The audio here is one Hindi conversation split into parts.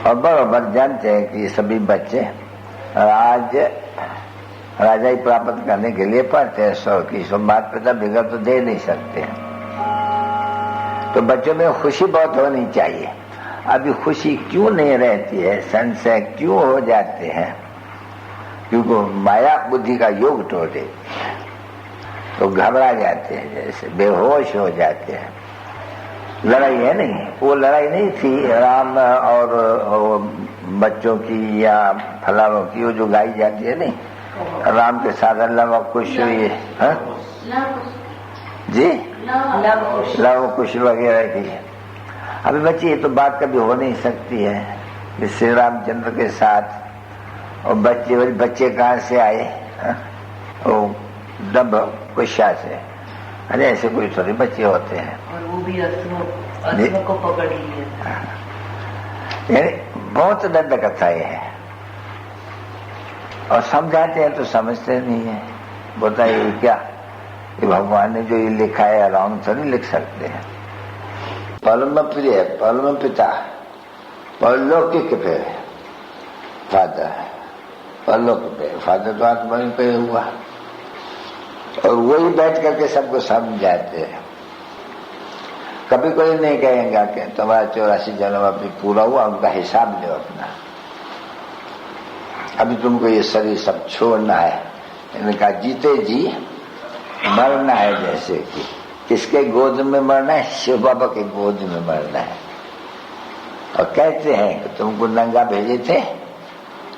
और बराबर जानते हैं कि सभी बच्चे राजाई प्राप्त करने के लिए पढ़ते हैं। 100 की 100 माता पिता बिगड़ तो दे नहीं सकते हैं। तो बच्चों में खुशी बहुत होनी चाहिए। अभी खुशी क्यों नहीं रहती है, संशय क्यों हो जाते हैं? क्योंकि माया बुद्धि का योग तोड़ देती है, तो घबरा जाते हैं, जैसे बेहोश हो जाते हैं। लड़ाई है नहीं, वो लड़ाई नहीं थी राम और बच्चों की या फलानों की, वो जो गाई जाती है नहीं, राम के साथ लव कुश हुई है जी, लव कुश वगैरह की। अभी बच्ची ये तो बात कभी हो नहीं सकती है कि श्री रामचंद्र के साथ और बच्चे कहाँ से आए? वो डब कुशा से। अरे ऐसे कोई थोड़ी बच्चे होते हैं, और वो भी असुर को पकड़ लिए। यानी बहुत दंड कथाएं हैं और समझाते हैं तो समझते नहीं है। बताइए क्या कि भगवान ने जो ये लिखा है आराम से नहीं लिख सकते हैं। परम प्रिय परम पिता परलौकिक पे फादर, परलोक पे फादर तो आत्मा पे हुआ, और वही बैठ करके सबको समझाते हैं। कभी कोई नहीं कहेगा कि तुम्हारा 84 जन्म अभी पूरा हुआ, उनका हिसाब लो अपना, अभी तुमको ये शरीर सब छोड़ना है। इनका जीते जी मरना है, जैसे कि किसके गोद में मरना है? शिव बाबा के गोद में मरना है। और कहते हैं कि तुमको नंगा भेजे थे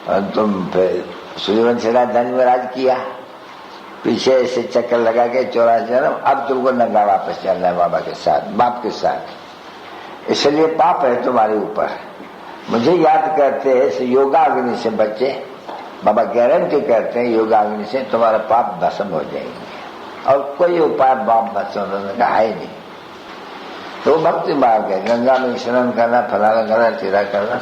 और तुम फिर सूर्यवंशी राजधानी में राज किया, पीछे से चक्कर लगा के 84 जन्म, अब तुमको नंगा वापस चलना है बाबा के साथ, बाप के साथ। इसलिए पाप है तुम्हारे ऊपर। मुझे याद करते हैं इस योगाग्नि से बच्चे, बाबा गारंटी करते हैं योगाग्नि से तुम्हारा पाप भस्म हो जाएंगे, और कोई उपाय पाप भस्म होने का है नहीं। तो भक्ति मार्ग है, गंगा में स्नान करना, फलाना करना, तेरा करना।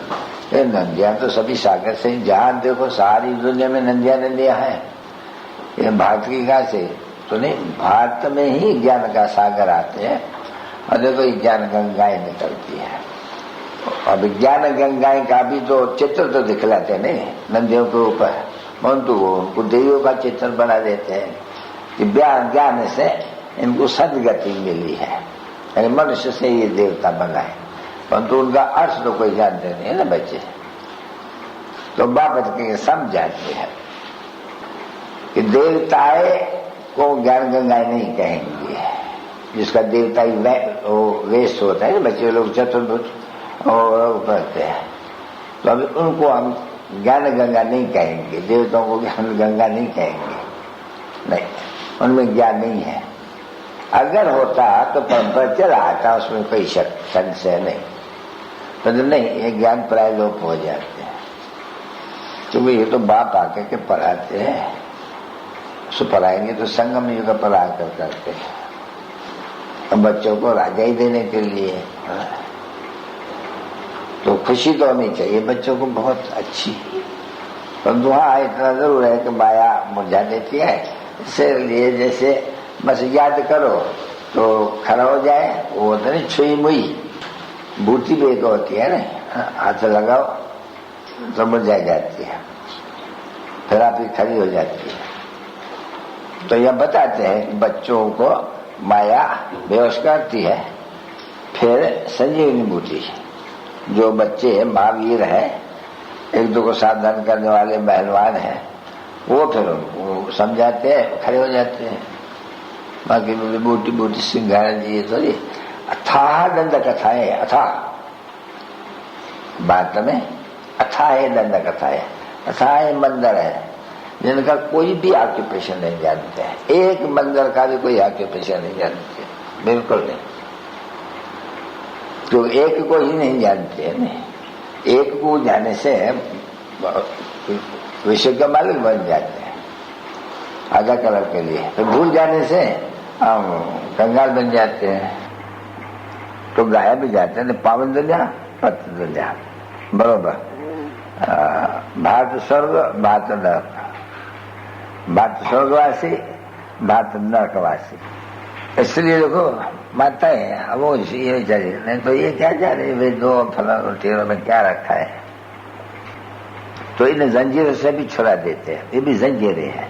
ये नदियां तो सभी सागर से, जहां देखो सारी दुनिया में नदियां हैं। ये भारत की कहा से तो नहीं, भारत में ही ज्ञान का सागर आते हैं, और देखो ज्ञान गंगाएं निकलती है। और विज्ञान गंगाएं का भी तो चित्र तो दिखलाते नहीं नदियों के ऊपर, परंतु उनको देवियों का चित्र बना देते हैं कि ज्ञान से इनको सदगति मिली है, यानी मनुष्य से ये देवता बना है, परंतु उनका अर्थ तो कोई जानते नहीं है ना बच्चे। तो बाबत के समझाते हैं कि देवताएं को ज्ञान गंगाएं नहीं कहेंगे, जिसका देवता ही वेश होता है, बच्चे लोग चतुर्भुज और करते हैं। तो अभी उनको हम ज्ञान गंगा नहीं कहेंगे, देवताओं को ज्ञान गंगा नहीं कहेंगे, नहीं, उनमें ज्ञान नहीं है। अगर होता तो परंपरा चला आता, उसमें कोई संशय नहीं, तो नहीं, ये ज्ञान प्राय लोप हो जाते हैं। क्योंकि ये तो बाप आके के पढ़ाते हैं, उसको पढ़ाएंगे तो संगम युग पढ़ा कर करते हैं बच्चों को राजाई देने के लिए। तो खुशी तो होनी चाहिए बच्चों को बहुत अच्छी, परंतु हाँ इतना जरूर है कि माया मुरझा देती है। इसलिए जैसे बस याद करो तो खड़ा हो जाए, वो तो नहीं छुई मुई बूटी बेग होती है ना, हाथ लगाओ तो मुरझा जाती है, फिर आप ही खड़ी हो जाती है। तो यह बताते हैं कि बच्चों को माया बेहोश करती है, फिर संजीवनी बूटी जो बच्चे महावीर है, एक दो को सावधान करने वाले पहलवान हैं, वो फिर उनको समझाते हैं, खड़े हो जाते हैं। बाकी बूटी बूटी सिंगार जी थोड़ी अथाह दंड कथाएं, अथाह बात में अथाह दंड कथाएं, अथाह मंदिर है जिनका कोई भी ऑक्यूपेशन नहीं जानते हैं। एक मंदिर का भी कोई ऑक्यूपेशन नहीं जानते, बिल्कुल नहीं, तो एक को ही नहीं जानते हैं। नहीं, एक को जाने से विश्व के मालिक बन जाते हैं आधा कलर के लिए, तो भूल जाने से हम कंगाल बन जाते हैं, तो गाया भी जाते हैं। पावन दुनिया पत दुनिया बरोबर, भारत स्वर्ग भारत नरक, भारत स्वर्गवासी भारत नरकवासी। इसलिए देखो माता है वो ये चाहिए, नहीं तो ये क्या जा रहे वे दो फलाना टेरों में क्या रखा है। तो इन जंजीरों से भी छुड़ा देते हैं, ये भी जंजीरें हैं।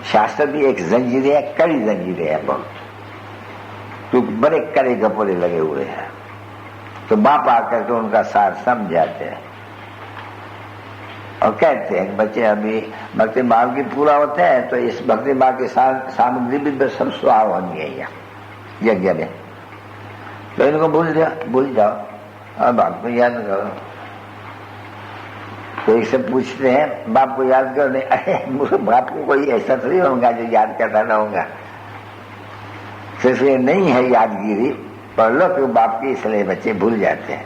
शास्त्र भी एक जंजीरें है, कड़ी जंजीरें हैं बहुत, तो बड़े कड़े गपोरे लगे हुए हैं। तो बाप आकर के उनका सार समझाते हैं और कहते हैं बच्चे अभी भक्ति भाव की पूरा होता है, तो इस भक्ति भाव की सामग्री भी सब स्वाव होनी है यहाँ यज्ञ में। तो इनको भूल जाओ और बाप को याद करो। तो इससे पूछते हैं बाप को याद करो, नहीं अरे बाप को कोई ऐसा थोड़ी होगा जो याद करता ना होगा। सिर्फ ये नहीं है यादगिरी, पर लो तो बाप की, इसलिए बच्चे भूल जाते हैं।